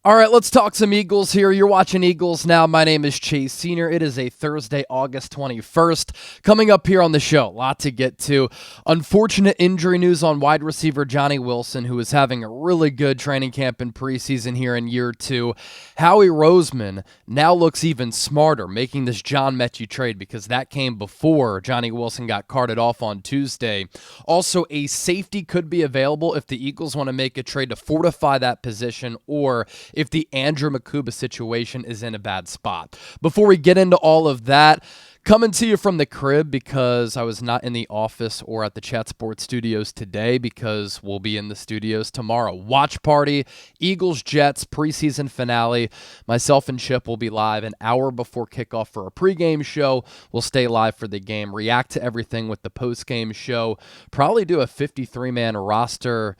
All right, let's talk some Eagles here. You're watching Eagles Now. My name is Chase Sr. It is a Thursday, August 21st. Coming up here on the show, a lot to get to. Unfortunate injury news on wide receiver Johnny Wilson, who is having a really good training camp in preseason here in year two. Howie Roseman now looks even smarter making this John Metchie trade because that came before Johnny Wilson got carted off on Tuesday. Also, a safety could be available if the Eagles want to make a trade to fortify that position or if the Andrew Mukuba situation is in a bad spot. Before we get into all of that, coming to you from the crib because I was not in the office or at the Chat Sports studios today because we'll be in the studios tomorrow. Watch party, Eagles-Jets preseason finale. Myself and Chip will be live an hour before kickoff for a pregame show. We'll stay live for the game, react to everything with the postgame show, probably do a 53-man roster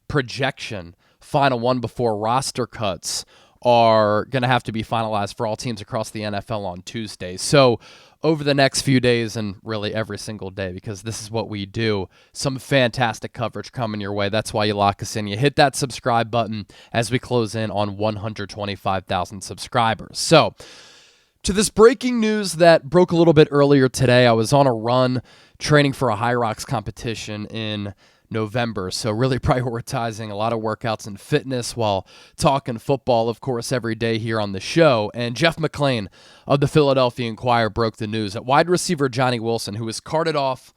projection, final one before roster cuts are going to have to be finalized for all teams across the NFL on Tuesday. So over the next few days and really every single day, because this is what we do, some fantastic coverage coming your way. That's why you lock us in. You hit that subscribe button as we close in on 125,000 subscribers. So to this breaking news that broke a little bit earlier today, I was on a run training for a High Rocks competition in November, so really prioritizing a lot of workouts and fitness while talking football, of course, every day here on the show. And Jeff McClain of the Philadelphia Inquirer broke the news that wide receiver Johnny Wilson, who was carted off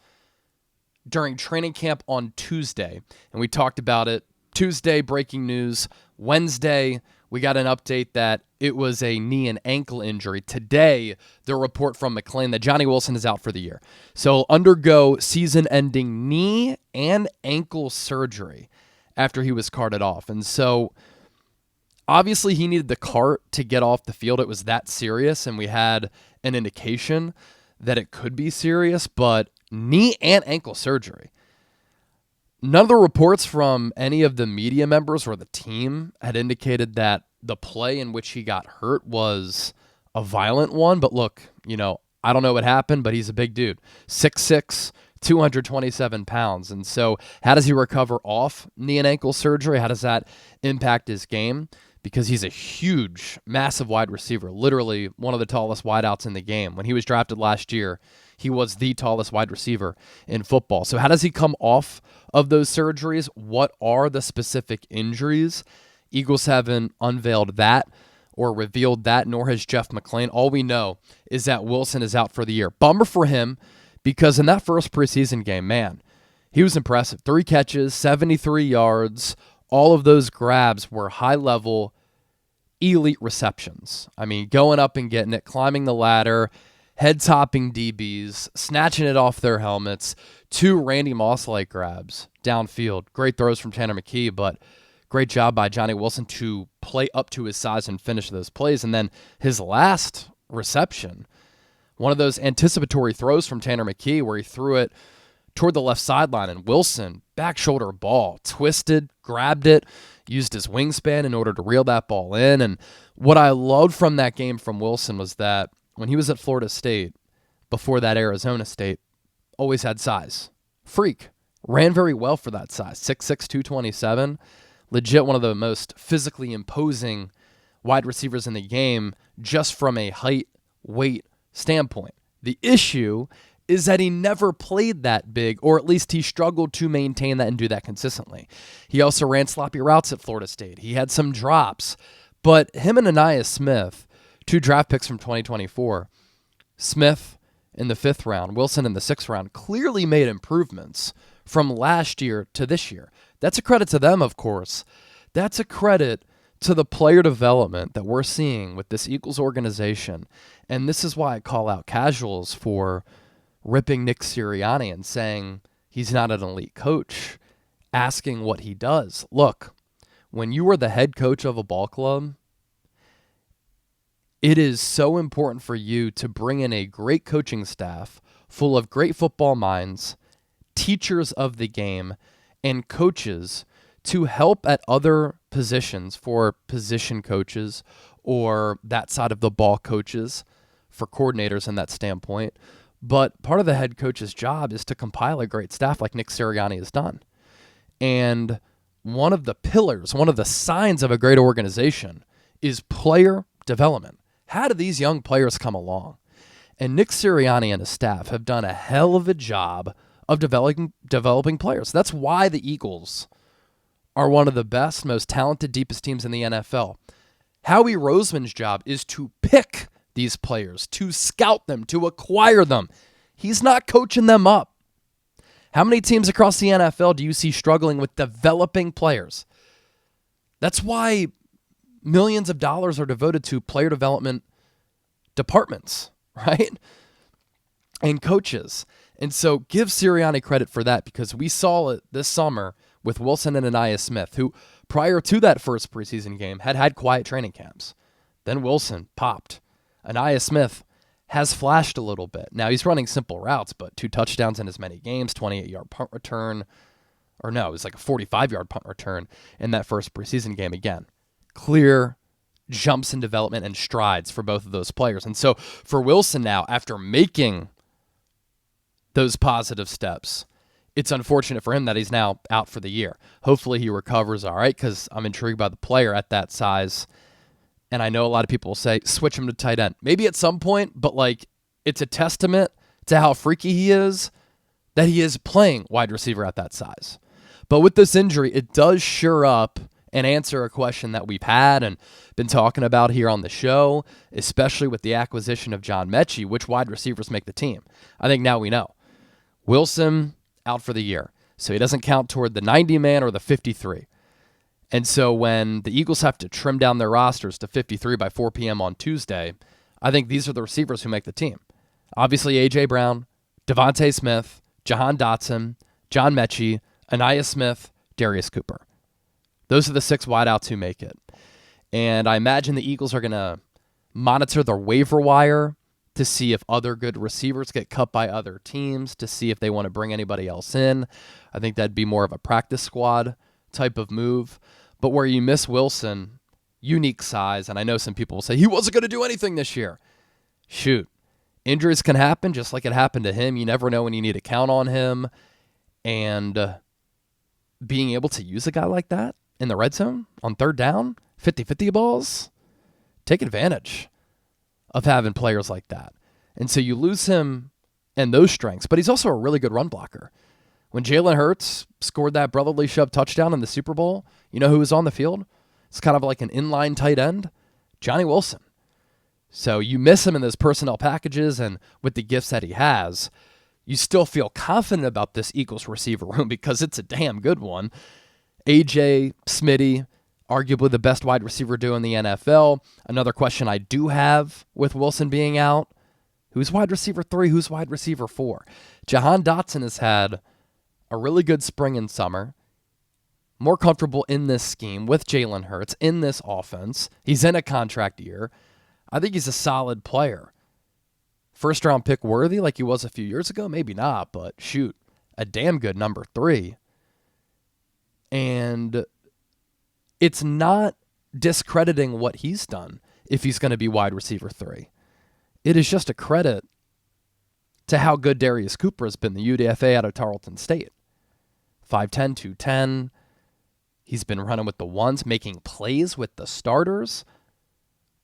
during training camp on Tuesday, and we talked about it Tuesday, breaking news. Wednesday, we got an update that it was a knee and ankle injury. Today, the report from McClain that Johnny Wilson is out for the year. So he'll undergo season-ending knee and ankle surgery after he was carted off. And so obviously he needed the cart to get off the field. It was that serious, and we had an indication that it could be serious, but knee and ankle surgery. None of the reports from any of the media members or the team had indicated that the play in which he got hurt was a violent one. But look, I don't know what happened, but he's a big dude. 6'6", 227 pounds. And so how does he recover off knee and ankle surgery? How does that impact his game? Because he's a huge, massive wide receiver, literally one of the tallest wideouts in the game. When he was drafted last year, he was the tallest wide receiver in football. So how does he come off of those surgeries? What are the specific injuries? Eagles haven't unveiled that or revealed that, nor has Jeff McClain. All we know is that Wilson is out for the year. Bummer for him because in that first preseason game, man, he was impressive. 3 catches, 73 yards. All of those grabs were high-level, elite receptions. I mean, going up and getting it, climbing the ladder, head-topping DBs, snatching it off their helmets, 2 Randy Moss-like grabs downfield. Great throws from Tanner McKee, but great job by Johnny Wilson to play up to his size and finish those plays. And then his last reception, one of those anticipatory throws from Tanner McKee where he threw it toward the left sideline, and Wilson, back shoulder ball, twisted, grabbed it, used his wingspan in order to reel that ball in. And what I loved from that game from Wilson was that when he was at Florida State, before that Arizona State, always had size. Freak. Ran very well for that size. 6'6", 227. Legit one of the most physically imposing wide receivers in the game just from a height, weight standpoint. The issue is that he never played that big, or at least he struggled to maintain that and do that consistently. He also ran sloppy routes at Florida State. He had some drops. But him and Ainias Smith, 2 draft picks from 2024, Smith in the 5th round, Wilson in the 6th round, clearly made improvements from last year to this year. That's a credit to them, of course. That's a credit to the player development that we're seeing with this Eagles organization. And this is why I call out casuals for ripping Nick Sirianni and saying he's not an elite coach, asking what he does. Look, when you are the head coach of a ball club, it is so important for you to bring in a great coaching staff full of great football minds, teachers of the game, and coaches to help at other positions for position coaches or that side of the ball coaches for coordinators in that standpoint. But part of the head coach's job is to compile a great staff like Nick Sirianni has done. And one of the pillars, one of the signs of a great organization is player development. How do these young players come along? And Nick Sirianni and his staff have done a hell of a job of developing players. That's why the Eagles are one of the best, most talented, deepest teams in the NFL. Howie Roseman's job is to pick these players, to scout them, to acquire them. He's not coaching them up. How many teams across the NFL do you see struggling with developing players? That's why millions of dollars are devoted to player development departments, right? And coaches. And so give Sirianni credit for that, because we saw it this summer with Wilson and Ainias Smith, who prior to that first preseason game had quiet training camps. Then Wilson popped. Ainias Smith has flashed a little bit. Now he's running simple routes, but 2 touchdowns in as many games, 28-yard punt return. Or no, it was like a 45-yard punt return in that first preseason game again. Clear jumps in development and strides for both of those players. And so for Wilson now, after making those positive steps, it's unfortunate for him that he's now out for the year. Hopefully he recovers all right, because I'm intrigued by the player at that size. And I know a lot of people will say, switch him to tight end. Maybe at some point, but like it's a testament to how freaky he is that he is playing wide receiver at that size. But with this injury, it does sure up and answer a question that we've had and been talking about here on the show, especially with the acquisition of John Metchie, which wide receivers make the team. I think now we know. Wilson out for the year, so he doesn't count toward the 90-man or the 53. And so when the Eagles have to trim down their rosters to 53 by 4 p.m. on Tuesday, I think these are the receivers who make the team. Obviously, A.J. Brown, DeVonta Smith, Jahan Dotson, John Metchie, Ainias Smith, Darius Cooper. Those are the 6 wideouts who make it. And I imagine the Eagles are going to monitor their waiver wire to see if other good receivers get cut by other teams, to see if they want to bring anybody else in. I think that'd be more of a practice squad type of move. But where you miss Wilson, unique size, and I know some people will say he wasn't going to do anything this year. Shoot. Injuries can happen just like it happened to him. You never know when you need to count on him. And being able to use a guy like that in the red zone on third down, 50-50 balls, take advantage of having players like that. And so you lose him and those strengths, but he's also a really good run blocker. When Jalen Hurts scored that brotherly shove touchdown in the Super Bowl, you know who was on the field? It's kind of like an inline tight end, Johnny Wilson. So you miss him in those personnel packages, and with the gifts that he has, you still feel confident about this Eagles receiver room because it's a damn good one. A.J. Smitty, arguably the best wide receiver duo in the NFL. Another question I do have with Wilson being out, who's wide receiver 3, who's wide receiver 4? Jahan Dotson has had a really good spring and summer, more comfortable in this scheme with Jalen Hurts in this offense. He's in a contract year. I think he's a solid player. First round pick worthy like he was a few years ago? Maybe not, but shoot, a damn good number 3. And it's not discrediting what he's done if he's going to be wide receiver 3. It is just a credit to how good Darius Cooper has been, the UDFA out of Tarleton State. 5'10", 210. He's been running with the ones, making plays with the starters.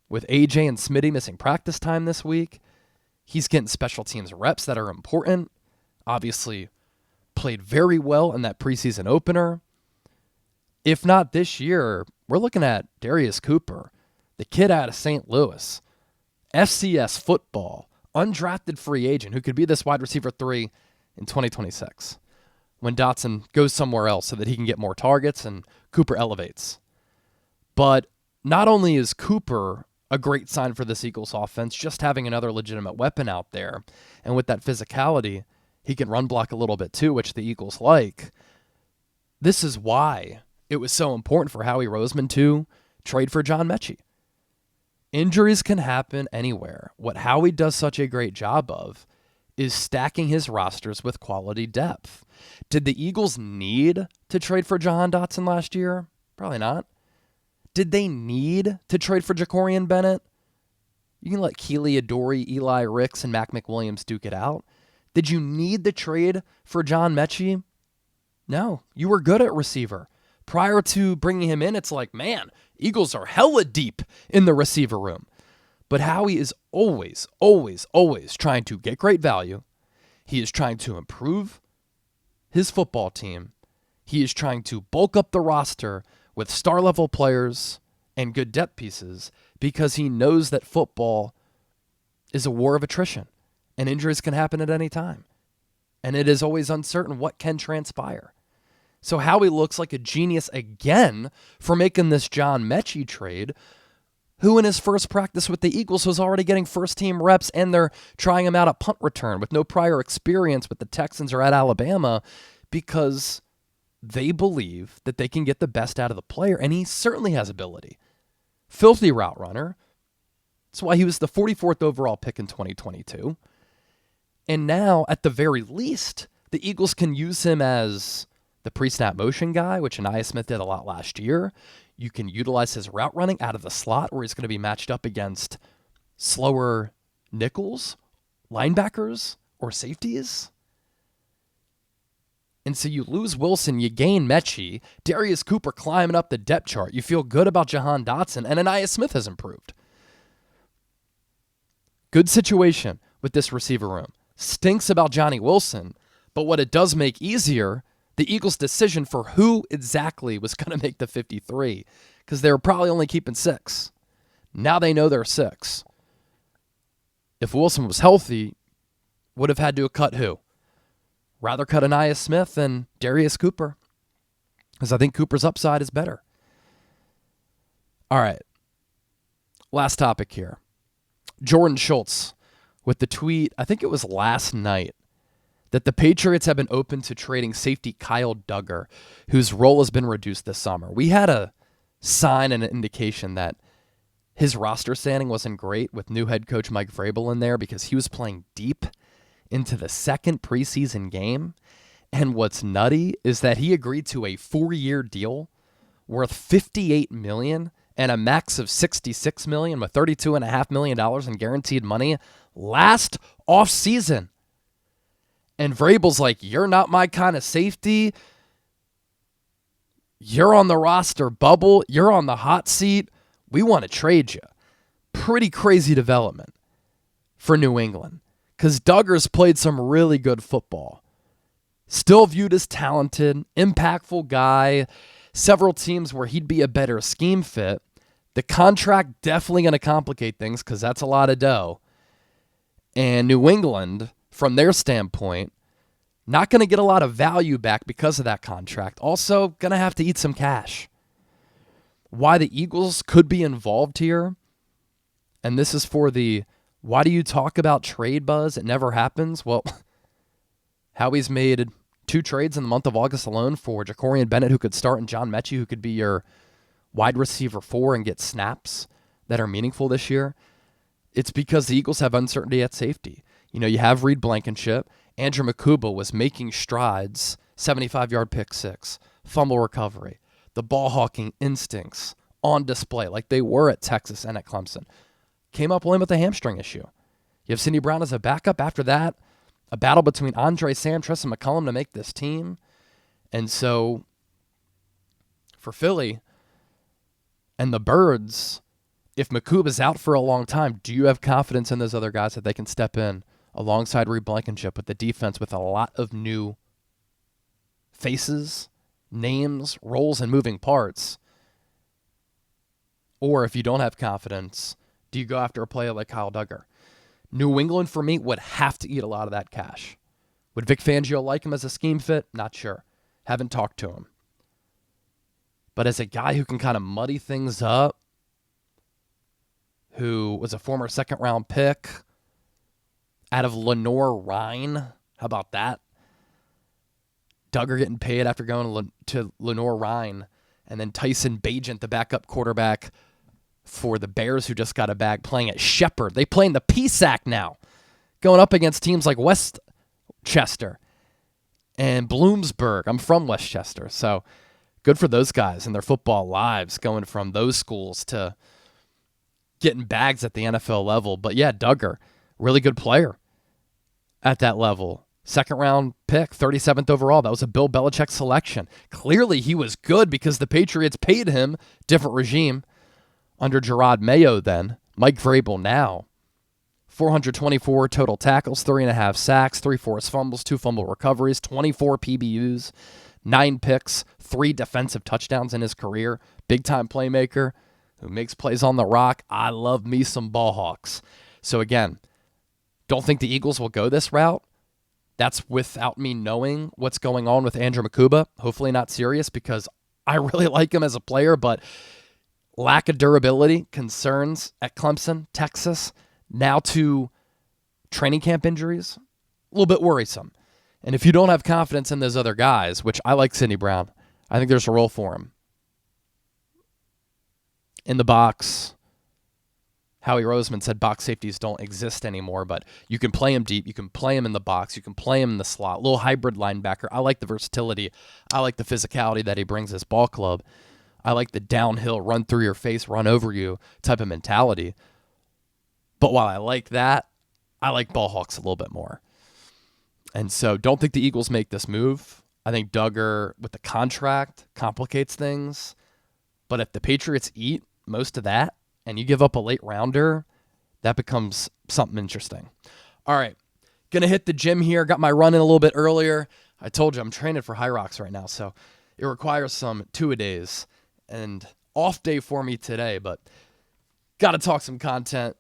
With AJ and Smitty missing practice time this week, he's getting special teams reps that are important. Obviously, played very well in that preseason opener. If not this year, we're looking at Darius Cooper, the kid out of St. Louis, FCS football, undrafted free agent who could be this wide receiver 3 in 2026 when Dotson goes somewhere else so that he can get more targets and Cooper elevates. But not only is Cooper a great sign for this Eagles offense, just having another legitimate weapon out there, and with that physicality, he can run block a little bit too, which the Eagles like. This is why it was so important for Howie Roseman to trade for John Metchie. Injuries can happen anywhere. What Howie does such a great job of is stacking his rosters with quality depth. Did the Eagles need to trade for Jahan Dotson last year? Probably not. Did they need to trade for Jacorian Bennett? You can let Keely Adoree, Eli Ricks, and Mac McWilliams duke it out. Did you need the trade for John Metchie? No. You were good at receiver. Prior to bringing him in, it's like, man, Eagles are hella deep in the receiver room. But Howie is always, always, always trying to get great value. He is trying to improve his football team. He is trying to bulk up the roster with star-level players and good depth pieces because he knows that football is a war of attrition and injuries can happen at any time. And it is always uncertain what can transpire. So Howie looks like a genius again for making this John Metchie trade, who in his first practice with the Eagles was already getting first-team reps, and they're trying him out at punt return with no prior experience with the Texans or at Alabama because they believe that they can get the best out of the player, and he certainly has ability. Filthy route runner. That's why he was the 44th overall pick in 2022. And now, at the very least, the Eagles can use him as the pre-snap motion guy, which Ainias Smith did a lot last year. You can utilize his route running out of the slot where he's going to be matched up against slower nickels, linebackers, or safeties. And so you lose Wilson, you gain Metchie, Darius Cooper climbing up the depth chart. You feel good about Jahan Dotson, and Ainias Smith has improved. Good situation with this receiver room. Stinks about Johnny Wilson, but what it does make easier, the Eagles' decision for who exactly was going to make the 53, because they were probably only keeping 6. Now they know they're 6. If Wilson was healthy, would have had to have cut who? Rather cut Ainias Smith than Darius Cooper, because I think Cooper's upside is better. All right. Last topic here. Jordan Schultz with the tweet, I think it was last night, that the Patriots have been open to trading safety Kyle Duggar, whose role has been reduced this summer. We had a sign and an indication that his roster standing wasn't great with new head coach Mike Vrabel in there because he was playing deep into the second preseason game. And what's nutty is that he agreed to a 4-year deal worth $58 million and a max of $66 million with $32.5 million in guaranteed money last offseason. And Vrabel's like, you're not my kind of safety. You're on the roster bubble. You're on the hot seat. We want to trade you. Pretty crazy development for New England because Duggar's played some really good football. Still viewed as talented, impactful guy. Several teams where he'd be a better scheme fit. The contract definitely going to complicate things because that's a lot of dough. And New England, from their standpoint, not going to get a lot of value back because of that contract. Also, going to have to eat some cash. Why the Eagles could be involved here, and this is for the why do you talk about trade buzz? It never happens. Well, Howie's made 2 trades in the month of August alone for Jacorian Bennett, who could start, and John Metchie, who could be your wide receiver 4 and get snaps that are meaningful this year. It's because the Eagles have uncertainty at safety. You know, you have Reed Blankenship. Andrew Mukuba was making strides, 75-yard pick 6, fumble recovery, the ball hawking instincts on display like they were at Texas and at Clemson. Came up only with a hamstring issue. You have Sidney Brown as a backup. After that, a battle between Andre Sam, Tristan McCullum to make this team. And so for Philly and the Birds, if Mukuba's out for a long time, do you have confidence in those other guys that they can step in alongside Reed Blankenship with the defense with a lot of new faces, names, roles, and moving parts? Or if you don't have confidence, do you go after a player like Kyle Duggar? New England, for me, would have to eat a lot of that cash. Would Vic Fangio like him as a scheme fit? Not sure. Haven't talked to him. But as a guy who can kind of muddy things up, who was a former second-round pick out of Lenore-Rhine, how about that? Duggar getting paid after going to Lenore-Rhine, and then Tyson Bagent, the backup quarterback for the Bears, who just got a bag, playing at Shepherd. They play in the PSAC now, going up against teams like Westchester and Bloomsburg. I'm from Westchester, so good for those guys and their football lives, going from those schools to getting bags at the NFL level. But yeah, Duggar, really good player at that level. Second round pick, 37th overall. That was a Bill Belichick selection. Clearly he was good because the Patriots paid him. Different regime under Gerard Mayo then. Mike Vrabel now. 424 total tackles, 3.5 sacks, 3 forced fumbles, 2 fumble recoveries, 24 PBUs, 9 picks, 3 defensive touchdowns in his career. Big-time playmaker who makes plays on the rock. I love me some ball hawks. So again, don't think the Eagles will go this route. That's without me knowing what's going on with Andrew Mukuba. Hopefully not serious because I really like him as a player, but lack of durability, concerns at Clemson, Texas, now to training camp injuries, a little bit worrisome. And if you don't have confidence in those other guys, which I like Sidney Brown, I think there's a role for him. In the box, Howie Roseman said box safeties don't exist anymore, but you can play him deep. You can play him in the box. You can play him in the slot. Little hybrid linebacker. I like the versatility. I like the physicality that he brings this ball club. I like the downhill, run through your face, run over you type of mentality. But while I like that, I like ball hawks a little bit more. And so don't think the Eagles make this move. I think Duggar, with the contract, complicates things. But if the Patriots eat most of that and you give up a late rounder, that becomes something interesting. All right, going to hit the gym here. Got my run in a little bit earlier. I told you I'm training for High Rocks right now, so it requires some two-a-days. And off day for me today, but got to talk some content.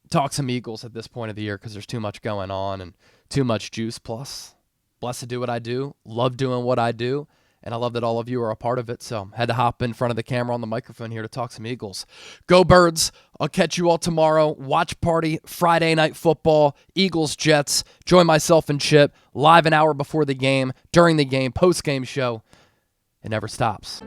Talk some Eagles at this point of the year because there's too much going on and too much juice. Plus, blessed to do what I do, love doing what I do, and I love that all of you are a part of it. So had to hop in front of the camera on the microphone here to talk some Eagles. Go Birds. I'll catch you all tomorrow. Watch party, Friday night football, Eagles, Jets. Join myself and Chip live an hour before the game, during the game, post-game show. It never stops.